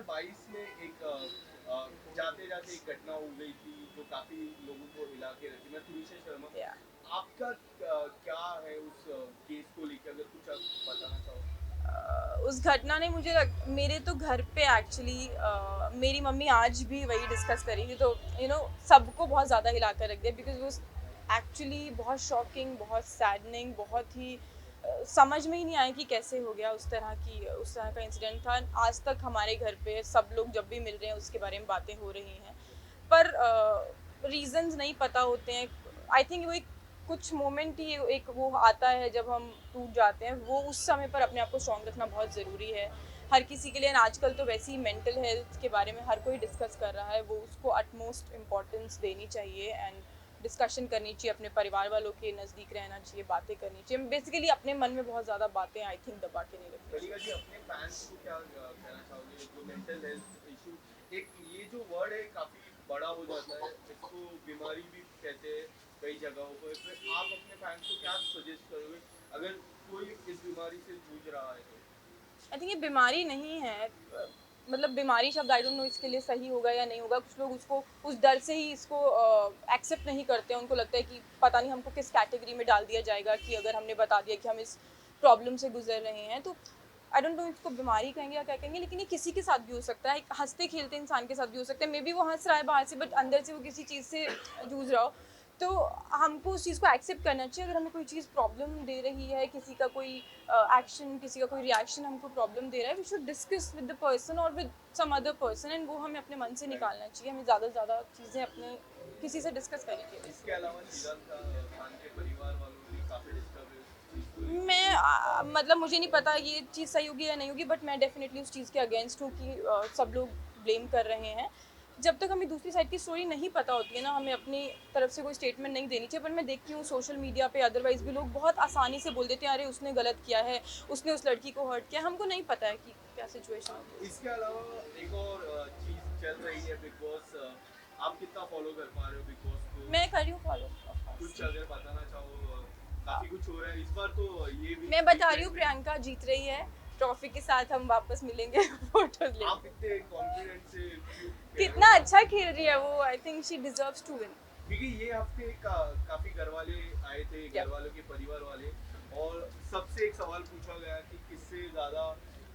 2022 में एक जाते जाते एक घटना हो गई थी जो काफी लोगों को हिला के रखी। मैं तुनिशा शर्मा, या आपका क्या है उस केस को लेकर, अगर कुछ आप बताना चाहो। उस घटना ने मेरे तो घर पे एक्चुअली मेरी मम्मी आज भी वही डिस्कस करेगी तो सबको बहुत ज़्यादा हिला कर रख दिया बिकॉज वो एक्चुअली बहुत शॉकिंग, बहुत सैडनिंग, बहुत ही समझ में ही नहीं आया कि कैसे हो गया। उस तरह का इंसिडेंट था। आज तक हमारे घर पे सब लोग जब भी मिल रहे हैं उसके बारे में बातें हो रही हैं, पर रीजंस नहीं पता होते हैं। आई थिंक वो एक कुछ मोमेंट ही एक वो आता है जब हम टूट जाते हैं, वो उस समय पर अपने आप को स्ट्रॉन्ग रखना बहुत ज़रूरी है हर किसी के लिए। आजकल तो वैसे ही मेंटल हेल्थ के बारे में हर कोई डिस्कस कर रहा है, वो उसको अटमोस्ट इम्पोर्टेंस देनी चाहिए एंड डिस्कशन करनी चाहिए, अपने परिवार वालों के नज़दीक रहना चाहिए, बातें करनी चाहिए। बेसिकली अपने मन में बहुत ज़्यादा बातें आई थिंक दबा के नहीं रखनी कनिका जी, चाहिए। अपने फैंस को क्या कहना चाहोगे जो मेंटल हेल्थ इशू, एक ये जो वर्ड है काफी बड़ा हो जाता है, इसको बीमारी भी कहते हैं कई जगहों पर, फिर आप अपने फैंस को क्या सजेस्ट करोगे अगर कोई इस बीमारी से जूझ रहा है तो। आई थिंक ये बीमारी नहीं है। मतलब बीमारी शब्द आई डोंट नो इसके लिए सही होगा या नहीं होगा। कुछ लोग उसको उस डर से ही इसको एक्सेप्ट नहीं करते हैं। उनको लगता है कि पता नहीं हमको किस कैटेगरी में डाल दिया जाएगा कि अगर हमने बता दिया कि हम इस प्रॉब्लम से गुजर रहे हैं। तो आई डोंट नो इसको बीमारी कहेंगे या क्या कहेंगे, लेकिन ये किसी के साथ भी हो सकता है। एक हंसते खेलते इंसान के साथ भी हो सकता है। मे बी वो हंस रहा है बाहर से बट अंदर से वो किसी चीज़ से जूझ रहा हो। तो हमको उस चीज़ को एक्सेप्ट करना चाहिए। अगर हमें कोई चीज़ प्रॉब्लम दे रही है, किसी का कोई एक्शन, किसी का कोई रिएक्शन हमको प्रॉब्लम दे रहा है, we should discuss with the person और with some other person and वो हमें अपने मन से राइट। निकालना चाहिए। हमें ज़्यादा से ज़्यादा चीज़ें अपने किसी से डिस्कस करनी चाहिए। इसके अलावा चिराग खान के परिवार वालों भी काफी डिस्टर्ब है उस चीज को लेके। मतलब मुझे नहीं पता ये चीज़ सही होगी या नहीं होगी, बट मैं डेफिनेटली उस चीज़ के अगेंस्ट हूँ कि सब लोग ब्लेम कर रहे हैं। जब तक हमें दूसरी साइड की स्टोरी नहीं पता होती है ना, हमें अपनी तरफ से कोई स्टेटमेंट नहीं देनी चाहिए। पर मैं देखती हूँ सोशल मीडिया पे अदरवाइज भी लोग बहुत आसानी से बोल देते हैं, अरे उसने गलत किया है, उसने उस लड़की को हर्ट किया। हमको नहीं पता है कि क्या सिचुएशन होती है इसके उसकी। अलावा एक और चीज चल रही है बिग बॉस, आप कितना फॉलो कर पा रहे हो बिग बॉस को, मैं कर रही हूँ फॉलो। कुछ अगर बताना चाहो। काफी कुछ हो रहा है इस बार तो, ये भी मैं बता रही हूँ वीकेंड में प्रियंका जीत रही है, ट्रॉफी के साथ हम वापस मिलेंगे फोटोज आप लेंगे। इतने कॉन्फिडेंट से क्यों कह रहे कितना हो। अच्छा खेल रही है वो। I think she deserves to win. क्योंकि ये हफ्ते काफी घर वाले आए थे, घर वालों के परिवार वाले, और सबसे एक सवाल पूछा गया कि किससे ज्यादा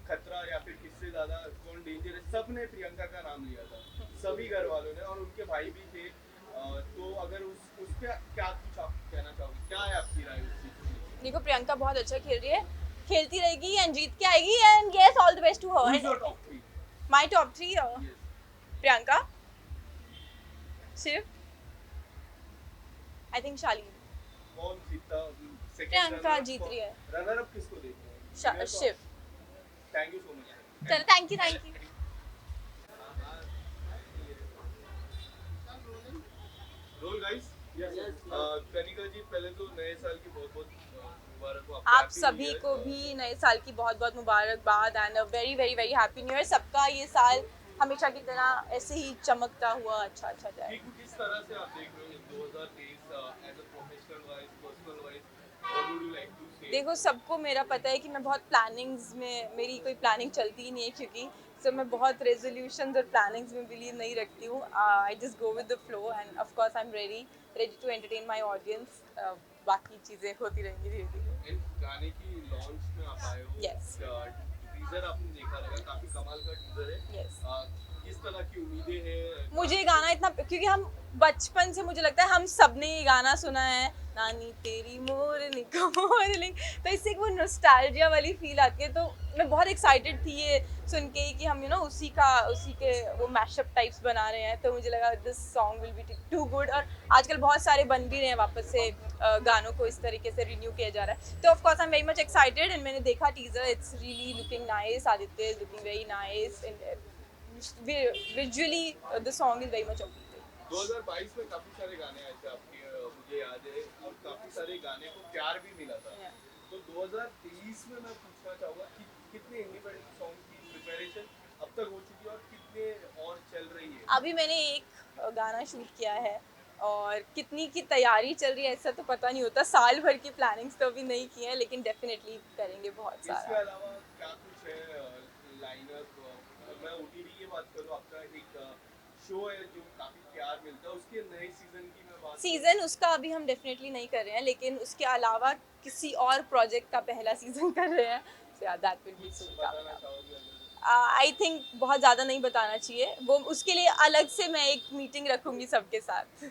खतरा या फिर किससे ज्यादा कौन डेंजर है, सबने प्रियंका का नाम लिया था, सभी घर वालों ने, और उनके भाई भी थे। तो अगर उस पे क्या कुछ आप कहना चाहोगे, क्या है आपकी राय उस चीज को लेके। देखो प्रियंका बहुत अच्छा खेल रही है, खेलती रहेगी एंड जीत के आएगी and yes all the best to whoever. Is your top 3। My top 3, yes. Priyanka, Shiv, I think Shalin. कौन जीता सेकंड प्रियंका रनर जीत अप, रही है। रनर अप किसको देखते हैं, विनर तो शिव। आप। Thank you so much. चलो thank you thank you. Roll guys. Yes. Kanika ji, पहले तो नए साल की बहुत बहुत मुबारक हो आपको, आप हैप्पी न्यू सभी ईयर। को भी नए साल की बहुत बहुत मुबारकबाद and a very very very happy new year. सबका ये साल हमेशा की तरह ऐसे ही चमकता हुआ अच्छा अच्छा जाए। ठीक, किस तरह से आप देख रहे हो 2023 as a professional wise, personal wise, what would you like to say. देखो सबको मेरा पता है कि मैं बहुत प्लानिंग्स में, मेरी कोई प्लानिंग चलती ही नहीं है क्योंकि मैं बहुत रेजोल्यूशंस और प्लानिंग्स में बिलीव नहीं रखती हूँ। I just go with the flow and of course I am ready ready to entertain my audience. बाकी चीज़ें होती रहेंगी धीरे धीरे। एंड गाने की लॉन्च में आप आए हो, यस टीजर आपने देखा रहेगा, काफी कमाल का टीजर है। यस। किस तरह की उम्मीदें हैं मुझे गाने ये को। गाना इतना, क्योंकि हम बचपन से, मुझे लगता है हम सब ने ये गाना सुना है, नानी तेरी मोरनी को मोरनी। तो इससे एक वो नॉस्टैल्जिया वाली फील आती है। तो मैं बहुत एक्साइटेड थी ये सुन के कि हम उसी के वो मैशअप टाइप्स बना रहे हैं। तो मुझे लगा this song will be too good. और आजकल बहुत सारे बन भी रहे हैं वापस से गानों को इस तरीके से रिन्यू किया जा रहा है। तो of course I am very much excited and मैंने देखा teaser, it's really looking nice. Aditya is looking very nice visually. The song is very much appealing. 2022 में काफी सारे गाने आए थे आपके, मुझे याद है, और काफी सारे गाने को प्यार भी मिला था। Yeah. तो 2023 में मैं पूछना चाहूंगा कि कितने इंडिपेंडेंट सॉन्ग की प्रिपरेशन अब तक हो चुकी है और कितने और चल रही है। अभी मैंने एक गाना शूट किया है और कितनी की तैयारी चल रही है ऐसा तो पता नहीं होता। साल भर की प्लानिंग्स तो अभी नहीं की है, लेकिन डेफिनेटली करेंगे बहुत इसके सारा। अलावा क्या कुछ है लाइनअप, मैं ओटीटी की बात करूँ, आपका एक शो है जो काफी प्यार मिलता है, उसके नए सीजन की मैं बात सीजन उसका अभी हम डेफिनेटली नहीं कर रहे हैं, लेकिन उसके अलावा किसी और प्रोजेक्ट का पहला सीजन कर रहे हैं, सो दैट विल बी सून बताना कमिंग। चाहोगे अगर? आई थिंक बहुत ज़्यादा नहीं बताना चाहिए वो, उसके लिए अलग से मैं एक मीटिंग रखूंगी सबके साथ।